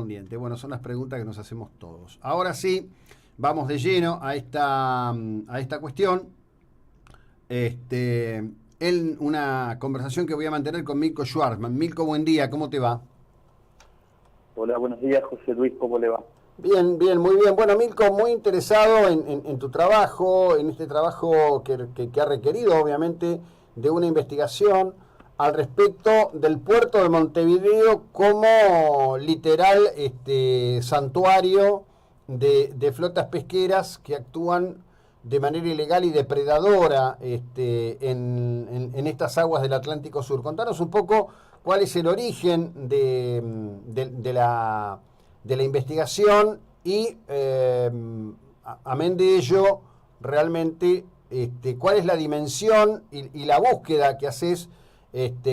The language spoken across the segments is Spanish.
correspondiente? Bueno, son las preguntas que nos hacemos todos. Ahora sí, vamos de lleno a esta cuestión. En una conversación que voy a mantener con Milko Schwarzman. Milko, buen día, ¿cómo te va? Hola, buenos días, José Luis, ¿cómo le va? Bien, bien, muy bien. Bueno, Milko, muy interesado en tu trabajo, en este trabajo que ha requerido, obviamente, de una investigación al respecto del puerto de Montevideo como literal santuario de flotas pesqueras que actúan de manera ilegal y depredadora en estas aguas del Atlántico Sur. Contanos un poco cuál es el origen de la investigación y, amén de ello, realmente cuál es la dimensión y la búsqueda que haces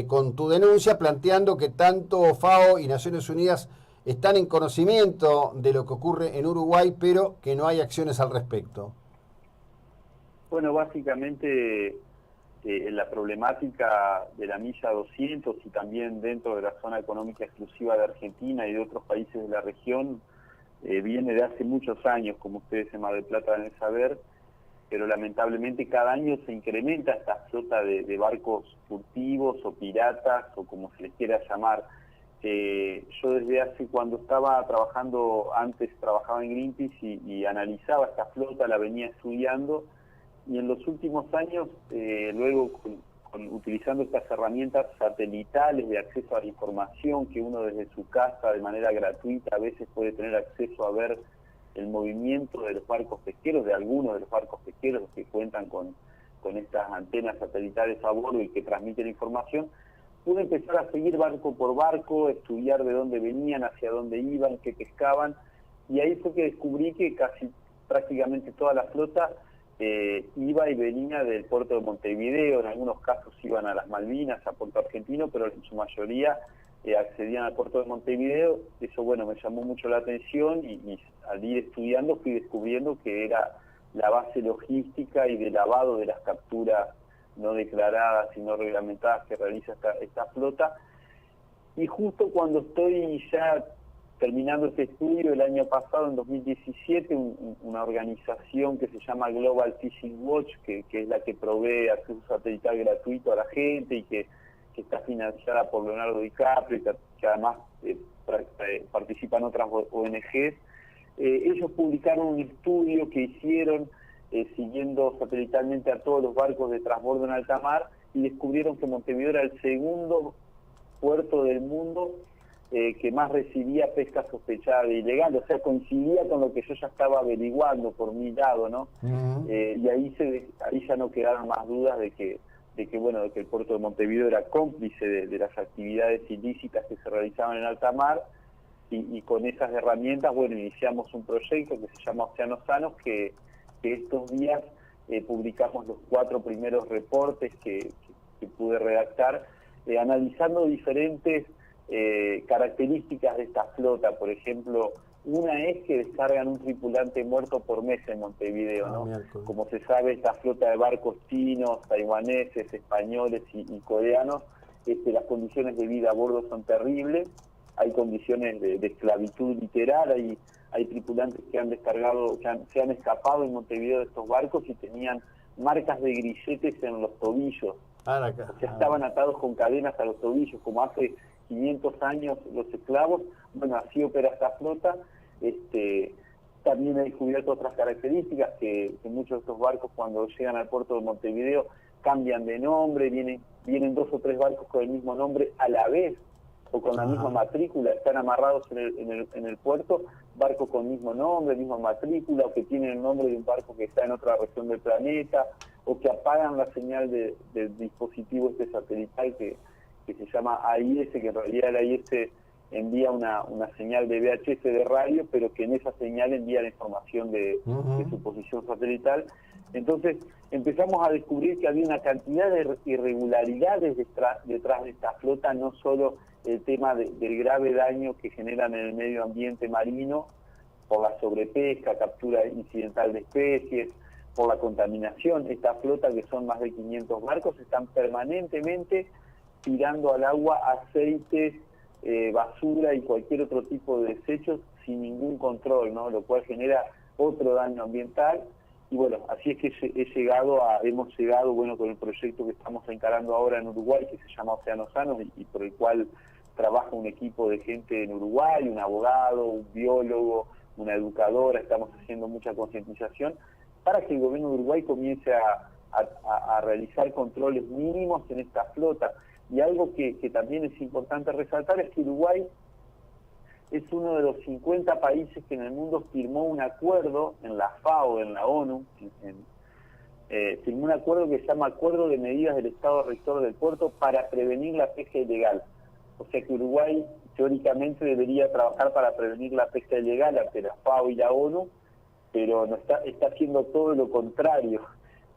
con tu denuncia, planteando que tanto FAO y Naciones Unidas están en conocimiento de lo que ocurre en Uruguay, pero que no hay acciones al respecto. Bueno, básicamente la problemática de la milla 200 y también dentro de la zona económica exclusiva de Argentina y de otros países de la región viene de hace muchos años, como ustedes en Mar del Plata deben saber, pero lamentablemente cada año se incrementa esta flota de barcos furtivos o piratas o como se les quiera llamar. Yo desde hace, cuando estaba trabajando, antes trabajaba en Greenpeace y analizaba esta flota, la venía estudiando, y en los últimos años, luego utilizando estas herramientas satelitales de acceso a la información, que uno desde su casa de manera gratuita a veces puede tener acceso a ver el movimiento de los barcos pesqueros, de algunos de los barcos pesqueros que cuentan con estas antenas satelitales a bordo y que transmiten información, pude empezar a seguir barco por barco, estudiar de dónde venían, hacia dónde iban, qué pescaban, y ahí fue que descubrí que prácticamente toda la flota iba y venía del puerto de Montevideo. En algunos casos iban a las Malvinas, a Puerto Argentino, pero en su mayoría accedían al puerto de Montevideo. Eso, bueno, me llamó mucho la atención y al ir estudiando fui descubriendo que era la base logística y de lavado de las capturas no declaradas y no reglamentadas que realiza esta flota. Y justo cuando estoy ya terminando este estudio, el año pasado, en 2017, una organización que se llama Global Fishing Watch, que es la que provee acceso satelital gratuito a la gente y que está financiada por Leonardo DiCaprio y que además participan otras ONGs, ellos publicaron un estudio que hicieron siguiendo satelitalmente a todos los barcos de transbordo en alta mar y descubrieron que Montevideo era el segundo puerto del mundo que más recibía pesca sospechada de ilegal, o sea, coincidía con lo que yo ya estaba averiguando por mi lado, ¿no? Y ahí ya no quedaron más dudas de que el puerto de Montevideo era cómplice de las actividades ilícitas que se realizaban en alta mar, y con esas herramientas, bueno, iniciamos un proyecto que se llama Océanos Sanos, que estos días publicamos los 4 primeros reportes que pude redactar, analizando diferentes características de esta flota. Por ejemplo, una es que descargan un tripulante muerto por mes en Montevideo, ¿no? Como se sabe, esta flota de barcos chinos, taiwaneses, españoles y coreanos, las condiciones de vida a bordo son terribles. Hay condiciones de esclavitud literal, hay tripulantes que han descargado, se han escapado en Montevideo de estos barcos y tenían marcas de grilletes en los tobillos. O sea, estaban atados con cadenas a los tobillos, como hace 500 años los esclavos. Bueno, así opera esta flota. También he descubierto otras características, que muchos de estos barcos, cuando llegan al puerto de Montevideo, cambian de nombre, vienen 2 o 3 barcos con el mismo nombre a la vez, o con la misma matrícula, están amarrados en el puerto, barcos con mismo nombre, misma matrícula, o que tienen el nombre de un barco que está en otra región del planeta, o que apagan la señal del dispositivo satelital que se llama AIS, que en realidad el AIS envía una señal de VHF de radio, pero que en esa señal envía la información de su posición satelital. Entonces empezamos a descubrir que había una cantidad de irregularidades detrás de esta flota, no solo el tema del grave daño que generan en el medio ambiente marino por la sobrepesca, captura incidental de especies, por la contaminación. Esta flota, que son más de 500 barcos, están permanentemente tirando al agua aceites basura y cualquier otro tipo de desechos sin ningún control, ¿no? Lo cual genera otro daño ambiental. Y bueno, así es que hemos llegado, bueno, con el proyecto que estamos encarando ahora en Uruguay, que se llama Océanos Sanos, y por el cual trabaja un equipo de gente en Uruguay, un abogado, un biólogo, una educadora. Estamos haciendo mucha concientización para que el gobierno de Uruguay comience a realizar controles mínimos en esta flota. Y algo que también es importante resaltar es que Uruguay es uno de los 50 países que en el mundo firmó un acuerdo en la FAO, en la ONU, firmó un acuerdo que se llama Acuerdo de Medidas del Estado Rector del Puerto para prevenir la pesca ilegal. O sea que Uruguay teóricamente debería trabajar para prevenir la pesca ilegal ante la FAO y la ONU, pero no está haciendo todo lo contrario,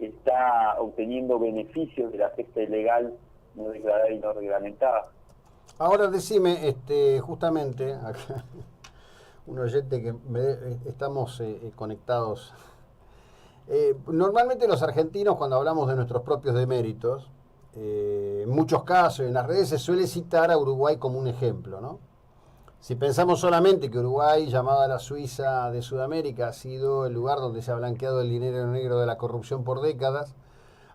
está obteniendo beneficios de la pesca ilegal no declarada y no reglamentada. Ahora decime, justamente, acá, un oyente que estamos conectados. Normalmente los argentinos, cuando hablamos de nuestros propios deméritos, en muchos casos en las redes se suele citar a Uruguay como un ejemplo, ¿no? Si pensamos solamente que Uruguay, llamada la Suiza de Sudamérica, ha sido el lugar donde se ha blanqueado el dinero negro de la corrupción por décadas,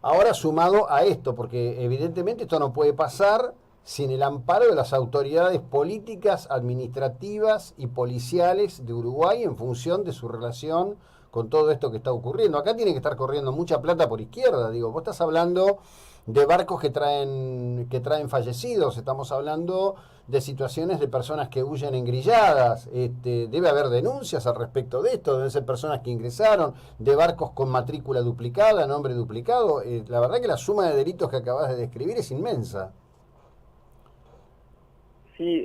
ahora sumado a esto, porque evidentemente esto no puede pasar sin el amparo de las autoridades políticas, administrativas y policiales de Uruguay en función de su relación con todo esto que está ocurriendo. Acá tiene que estar corriendo mucha plata por izquierda, digo, vos estás hablando de barcos que traen fallecidos, estamos hablando de situaciones de personas que huyen engrilladas, debe haber denuncias al respecto de esto, deben ser personas que ingresaron, de barcos con matrícula duplicada, nombre duplicado. La verdad que la suma de delitos que acabas de describir es inmensa. Sí,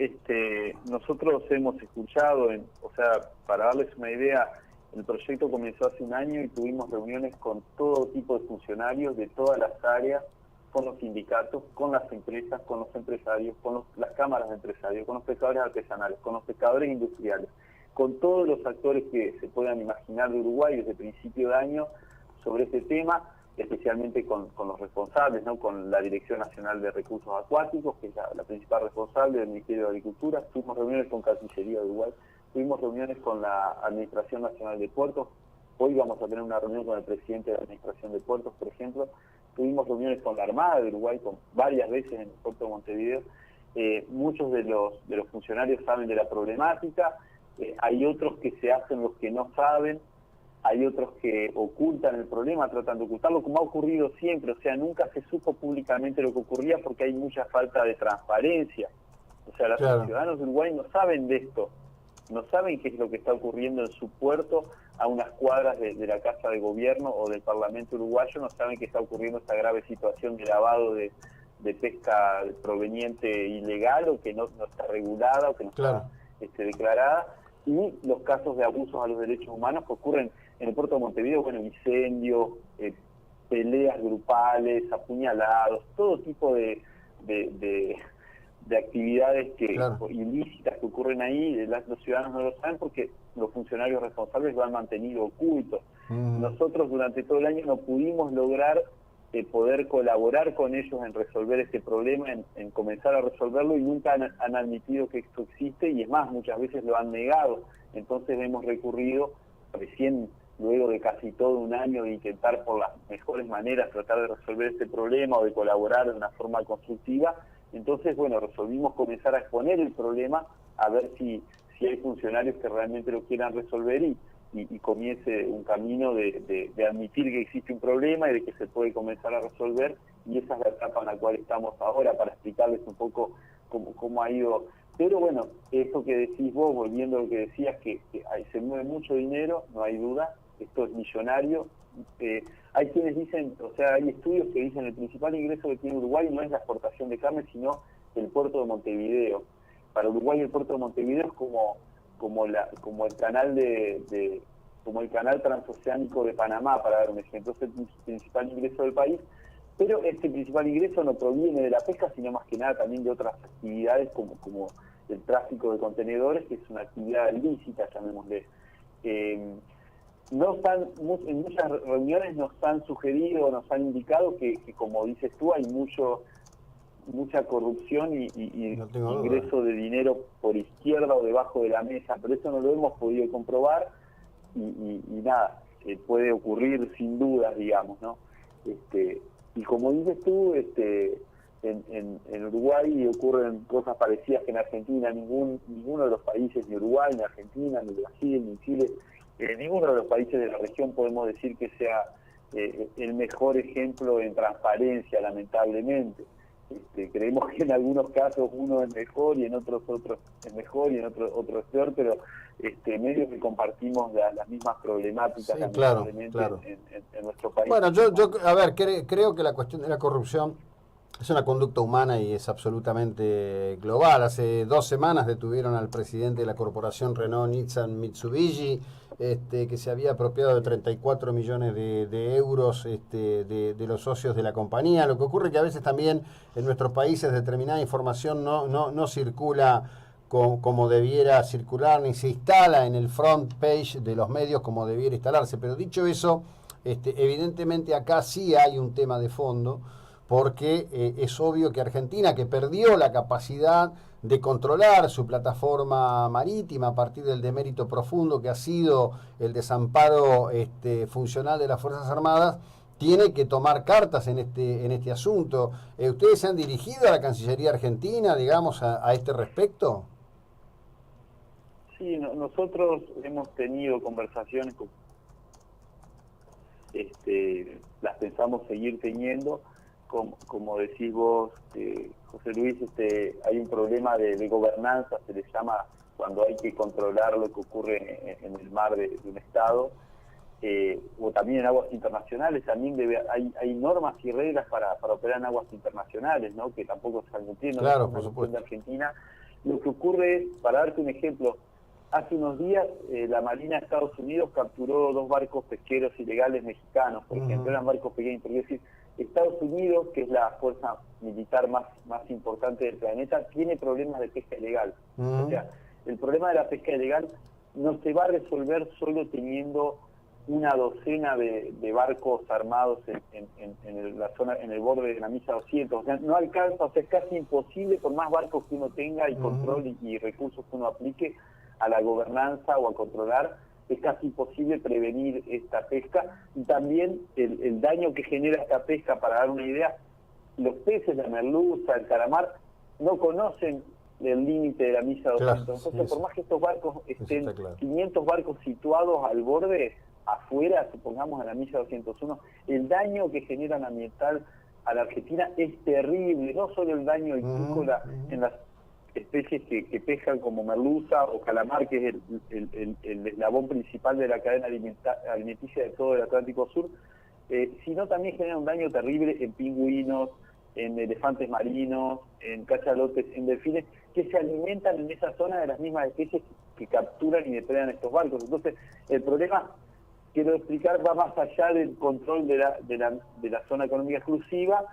nosotros hemos escuchado, o sea, para darles una idea, el proyecto comenzó hace un año y tuvimos reuniones con todo tipo de funcionarios de todas las áreas, con los sindicatos, con las empresas, con los empresarios, con las cámaras de empresarios, con los pescadores artesanales, con los pescadores industriales, con todos los actores que se puedan imaginar de Uruguay desde principio de año sobre este tema, especialmente con los responsables, ¿no? Con la Dirección Nacional de Recursos Acuáticos, que es la principal responsable del Ministerio de Agricultura. Tuvimos reuniones con Cancillería de Uruguay, tuvimos reuniones con la Administración Nacional de Puertos. Hoy vamos a tener una reunión con el presidente de la Administración de Puertos, por ejemplo. Tuvimos reuniones con la Armada de Uruguay varias veces en el puerto de Montevideo. Muchos de los funcionarios saben de la problemática. Hay otros que se hacen los que no saben. Hay otros que ocultan el problema, tratan de ocultarlo, como ha ocurrido siempre. O sea, nunca se supo públicamente lo que ocurría porque hay mucha falta de transparencia. O sea, los ciudadanos de Uruguay no saben de esto, no saben qué es lo que está ocurriendo en su puerto a unas cuadras de la Casa de Gobierno o del Parlamento uruguayo, no saben que está ocurriendo esta grave situación de lavado de pesca proveniente ilegal o que no está regulada o que no está declarada. Y los casos de abusos a los derechos humanos que ocurren en el puerto de Montevideo, bueno, incendios, peleas grupales, apuñalados, todo tipo de actividades ilícitas que ocurren ahí. Los ciudadanos no lo saben porque los funcionarios responsables lo han mantenido oculto. Nosotros durante todo el año no pudimos lograr poder colaborar con ellos en resolver este problema, en comenzar a resolverlo, y nunca han admitido que esto existe, y es más, muchas veces lo han negado. Entonces hemos recurrido, recién luego de casi todo un año de intentar por las mejores maneras tratar de resolver este problema o de colaborar de una forma constructiva, entonces bueno, resolvimos comenzar a exponer el problema, a ver si hay funcionarios que realmente lo quieran resolver y comience un camino de admitir que existe un problema y de que se puede comenzar a resolver, y esa es la etapa en la cual estamos ahora para explicarles un poco cómo ha ido. Pero bueno, eso que decís vos, volviendo a lo que decías, que se mueve mucho dinero, no hay duda, esto es millonario. Hay quienes dicen, o sea, hay estudios que dicen el principal ingreso que tiene Uruguay no es la exportación de carne, sino el puerto de Montevideo. Para Uruguay el puerto de Montevideo es como el canal como el canal transoceánico de Panamá, para dar un ejemplo. Es el principal ingreso del país, pero este principal ingreso no proviene de la pesca, sino más que nada también de otras actividades como el tráfico de contenedores, que es una actividad ilícita, llamémosle. En muchas reuniones nos han sugerido, nos han indicado que como dices tú, hay mucho mucha corrupción y No ingreso de dinero por izquierda o debajo de la mesa, pero eso no lo hemos podido comprobar y nada, puede ocurrir sin dudas, digamos, ¿no? Y como dices tú, en Uruguay ocurren cosas parecidas que en Argentina. Ninguno de los países, ni Uruguay, ni Argentina, ni Brasil, ni Chile, ninguno de los países de la región podemos decir que sea el mejor ejemplo en transparencia, lamentablemente. Creemos que en algunos casos uno es mejor y en otros es mejor y en otro es peor, pero medio que compartimos las mismas problemáticas, Sí, lamentablemente, claro. en nuestro país. Bueno, a ver, creo que la cuestión de la corrupción es una conducta humana y es absolutamente global. Hace 2 semanas detuvieron al presidente de la corporación Renault Nissan Mitsubishi, que se había apropiado de 34 millones de euros de los socios de la compañía. Lo que ocurre que a veces también en nuestros países determinada información no circula como debiera circular, ni se instala en el front page de los medios como debiera instalarse. Pero dicho eso, evidentemente acá sí hay un tema de fondo, porque es obvio que Argentina, que perdió la capacidad de controlar su plataforma marítima a partir del demérito profundo que ha sido el desamparo funcional de las Fuerzas Armadas, tiene que tomar cartas en este asunto. ¿Ustedes se han dirigido a la Cancillería Argentina, digamos, a este respecto? Sí, nosotros hemos tenido conversaciones, las pensamos seguir teniendo. Como decís vos, José Luis, hay un problema de gobernanza, se le llama cuando hay que controlar lo que ocurre en el mar de un estado, o también en aguas internacionales. También hay normas y reglas para operar en aguas internacionales, ¿no? Que tampoco se entienden. Claro, No por es una cuestión supuesto. de Argentina. Lo que ocurre es, para darte un ejemplo, hace unos días la Marina de Estados Unidos capturó 2 barcos pesqueros ilegales mexicanos, por ejemplo. Eran barcos pequeños, porque es decir, Estados Unidos, que es la fuerza militar más importante del planeta, tiene problemas de pesca ilegal. O sea, el problema de la pesca ilegal no se va a resolver solo teniendo una docena de barcos armados en la zona, en el borde de la misa 200. O sea, no alcanza, o sea, es casi imposible, por más barcos que uno tenga y control y recursos que uno aplique a la gobernanza o a controlar, es casi imposible prevenir esta pesca. Y también el daño que genera esta pesca, para dar una idea, los peces, la merluza, el calamar, no conocen el límite de la misa 200. Claro, Entonces, sí, por más que estos barcos estén, claro. 500 barcos situados al borde, afuera, supongamos en la misa 201, el daño que generan ambiental a la Argentina es terrible. No solo el daño hídrico en las especies que pescan como merluza o calamar, que es el eslabón principal de la cadena alimenticia de todo el Atlántico Sur, sino también genera un daño terrible en pingüinos, en elefantes marinos, en cachalotes, en delfines, que se alimentan en esa zona de las mismas especies que capturan y depredan estos barcos. Entonces, el problema, quiero explicar, va más allá del control de la zona económica exclusiva,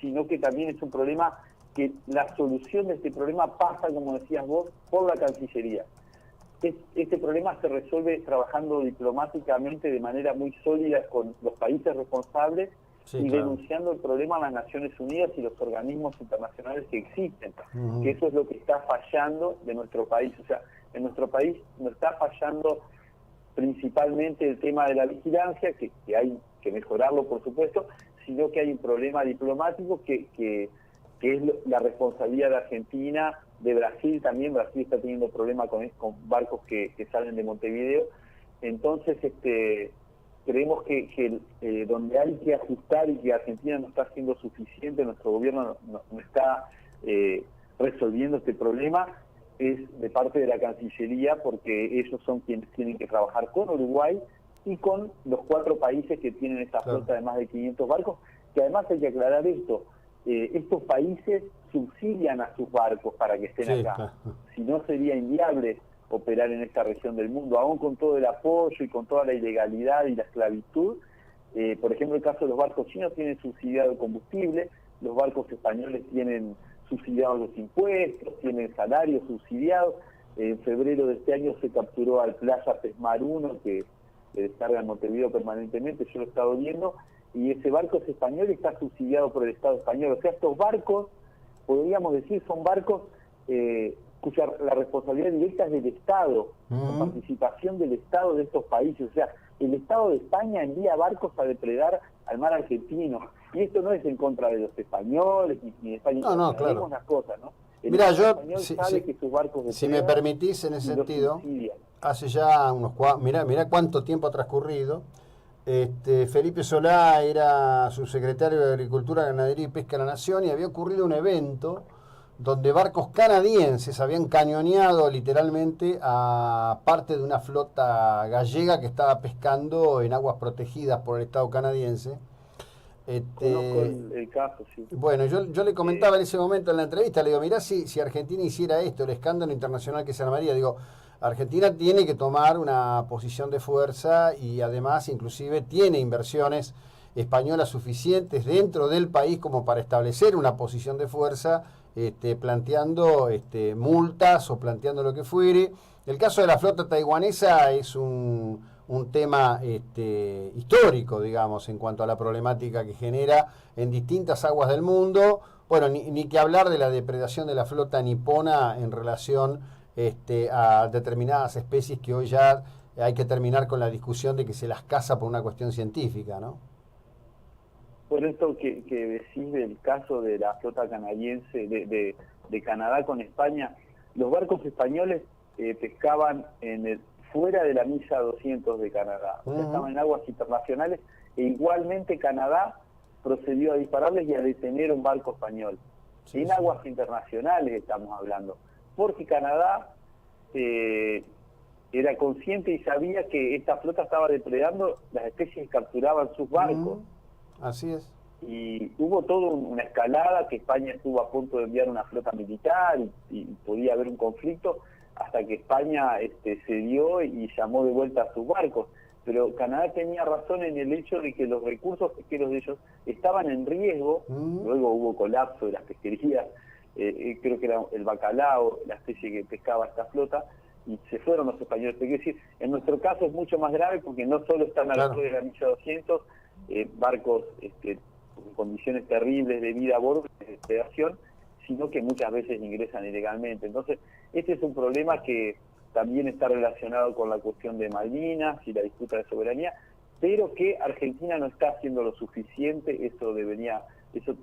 sino que también es un problema que la solución de este problema pasa, como decías vos, por la Cancillería. Este problema se resuelve trabajando diplomáticamente de manera muy sólida con los países responsables, y claro, denunciando el problema a las Naciones Unidas y los organismos internacionales que existen, que eso es lo que está fallando de nuestro país. O sea, en nuestro país no está fallando principalmente el tema de la vigilancia, que hay que mejorarlo, por supuesto, sino que hay un problema diplomático que es la responsabilidad de Argentina, de Brasil también. Brasil está teniendo problemas con barcos que salen de Montevideo. Entonces, creemos que donde hay que ajustar y que Argentina no está haciendo suficiente, nuestro gobierno no está resolviendo este problema, es de parte de la Cancillería, porque ellos son quienes tienen que trabajar con Uruguay y con los 4 países que tienen esta flota de más de 500 barcos, que además hay que aclarar esto, estos países subsidian a sus barcos para que estén acá. Claro. Si no, sería inviable operar en esta región del mundo, aún con todo el apoyo y con toda la ilegalidad y la esclavitud. Por ejemplo, el caso de los barcos chinos, tienen subsidiado el combustible, los barcos españoles tienen subsidiados los impuestos, tienen salarios subsidiados. En febrero de este año se capturó al Playa Pesmar 1, que descarga en Montevideo permanentemente, yo lo he estado viendo, y ese barco es español y está subsidiado por el Estado español. O sea, estos barcos podríamos decir son barcos cuya la responsabilidad directa es del Estado, con participación del Estado de estos países. O sea, el Estado de España envía barcos a depredar al mar argentino. Y esto no es en contra de los españoles, ni de España. No, claro. Las cosas, ¿no? El Mira, Estado yo, español sabe que sus barcos si me permitís en ese sentido, hace ya mirá cuánto tiempo ha transcurrido. Felipe Solá era subsecretario de Agricultura, Ganadería y Pesca de la Nación, y había ocurrido un evento donde barcos canadienses habían cañoneado literalmente a parte de una flota gallega que estaba pescando en aguas protegidas por el Estado canadiense. Conozco el caso, sí. Bueno, yo le comentaba en ese momento en la entrevista, le digo, mirá si Argentina hiciera esto, el escándalo internacional que se armaría. Digo, Argentina tiene que tomar una posición de fuerza y además inclusive tiene inversiones españolas suficientes dentro del país como para establecer una posición de fuerza, planteando multas o planteando lo que fuere. El caso de la flota taiwanesa es un tema histórico, digamos, en cuanto a la problemática que genera en distintas aguas del mundo. Bueno, ni que hablar de la depredación de la flota nipona en relación a determinadas especies que hoy ya hay que terminar con la discusión de que se las caza por una cuestión científica, ¿no? Por esto que decís del caso de la flota canadiense, de Canadá con España, los barcos españoles pescaban fuera de la milla 200 de Canadá, o sea, estaban en aguas internacionales, e igualmente Canadá procedió a dispararles y a detener un barco español. En aguas internacionales estamos hablando, porque Canadá era consciente y sabía que esta flota estaba depredando las especies que capturaban sus barcos. Así es. Y hubo toda una escalada, que España estuvo a punto de enviar una flota militar y podía haber un conflicto, hasta que España cedió y llamó de vuelta a sus barcos. Pero Canadá tenía razón en el hecho de que los recursos pesqueros de ellos estaban en riesgo. Luego hubo colapso de las pesquerías, creo que era el bacalao, la especie que pescaba esta flota, y se fueron los españoles. Pero quiero decir, en nuestro caso es mucho más grave porque no solo están alrededor de la milla 200, barcos con condiciones terribles de vida a bordo, de depredación, sino que muchas veces ingresan ilegalmente. Entonces, este es un problema que también está relacionado con la cuestión de Malvinas y la disputa de soberanía, pero que Argentina no está haciendo lo suficiente. Eso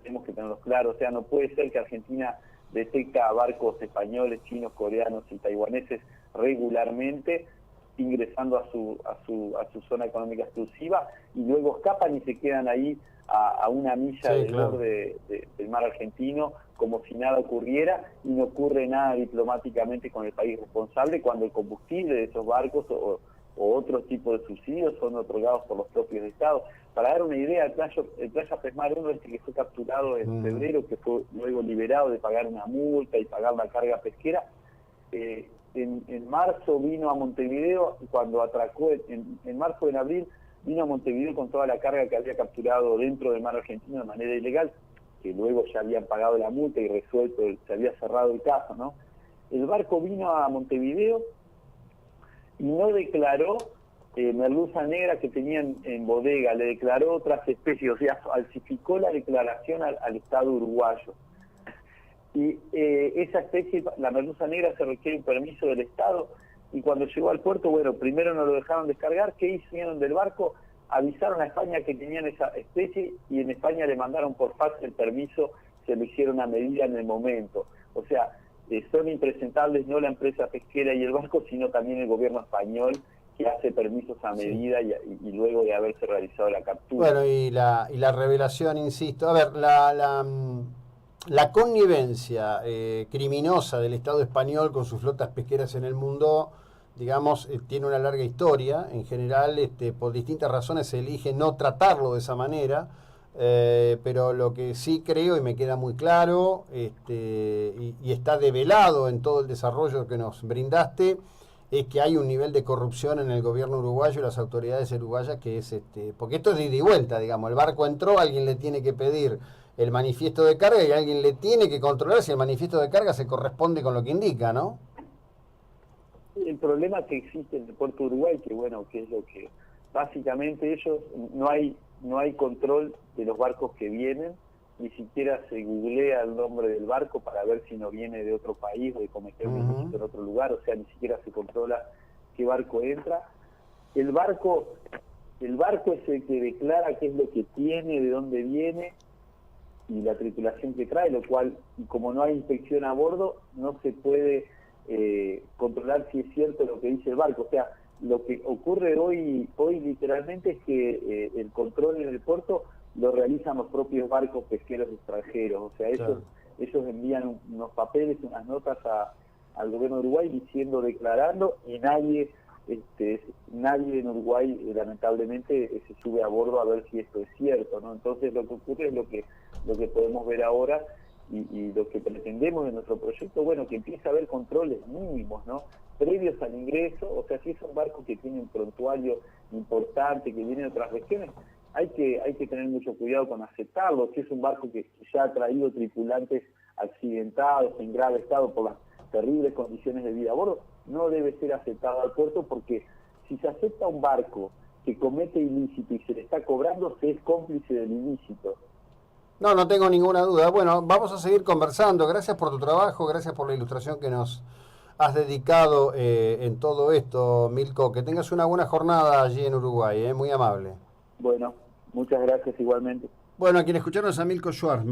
tenemos que tenerlo claro. O sea, no puede ser que Argentina detecta barcos españoles, chinos, coreanos y taiwaneses regularmente ingresando a su zona económica exclusiva, y luego escapan y se quedan ahí a una milla del borde del mar argentino, como si nada ocurriera, y no ocurre nada diplomáticamente con el país responsable, cuando el combustible de esos barcos o otros tipos de subsidios son otorgados por los propios estados. Para dar una idea, el Playa Pesmar 1, que fue capturado en febrero, que fue luego liberado de pagar una multa y pagar la carga pesquera, en marzo vino a Montevideo, cuando atracó, en marzo o en abril, vino a Montevideo con toda la carga que había capturado dentro del mar argentino de manera ilegal, que luego ya habían pagado la multa y resuelto, se había cerrado el caso, ¿no? El barco vino a Montevideo y no declaró merluza negra que tenían en bodega, le declaró otras especies, o sea, falsificó la declaración al Estado uruguayo. Y esa especie, la merluza negra, se requiere un permiso del Estado, y cuando llegó al puerto, bueno, primero no lo dejaron descargar. ¿Qué hicieron del barco? Avisaron a España que tenían esa especie, y en España le mandaron por fax el permiso, se lo hicieron a medida en el momento. O sea, son impresentables no la empresa pesquera y el barco, sino también el gobierno español, que hace permisos a medida y luego de haberse realizado la captura. Bueno, y la revelación, insisto, a ver, la connivencia criminosa del Estado español con sus flotas pesqueras en el mundo, digamos, tiene una larga historia. En general, por distintas razones se elige no tratarlo de esa manera, pero lo que sí creo y me queda muy claro, y está develado en todo el desarrollo que nos brindaste, es que hay un nivel de corrupción en el gobierno uruguayo y las autoridades uruguayas que es, porque esto es de ida y vuelta, digamos, el barco entró, alguien le tiene que pedir el manifiesto de carga y alguien le tiene que controlar si el manifiesto de carga se corresponde con lo que indica, ¿no? El problema que existe en el puerto de Uruguay, que bueno, que es lo que básicamente ellos, no hay control de los barcos que vienen, ni siquiera se googlea el nombre del barco para ver si no viene de otro país o de cometer un ilícito en otro lugar, o sea, ni siquiera se controla qué barco entra. El barco es el que declara qué es lo que tiene, de dónde viene y la tripulación que trae, lo cual, y como no hay inspección a bordo, no se puede controlar si es cierto lo que dice el barco. O sea, lo que ocurre hoy literalmente es que el control en el puerto lo realizan los propios barcos pesqueros extranjeros. O sea, ellos envían unos papeles, unas notas al gobierno de Uruguay declarando, y nadie en Uruguay lamentablemente se sube a bordo a ver si esto es cierto, ¿no? Entonces lo que ocurre es lo que podemos ver ahora y lo que pretendemos en nuestro proyecto, bueno, que empiece a haber controles mínimos, ¿no? Previos al ingreso. O sea, si es un barco que tiene un prontuario importante, que viene de otras regiones, hay que tener mucho cuidado con aceptarlo. Si es un barco que ya ha traído tripulantes accidentados, en grave estado por las terribles condiciones de vida a bordo, no debe ser aceptado al puerto, porque si se acepta un barco que comete ilícito y se le está cobrando, se es cómplice del ilícito. No tengo ninguna duda. Bueno, vamos a seguir conversando. Gracias por tu trabajo, gracias por la ilustración que nos has dedicado en todo esto, Milko. Que tengas una buena jornada allí en Uruguay, muy amable. Bueno, muchas gracias igualmente. Bueno, a quien escucharon es a Milko Schwarz.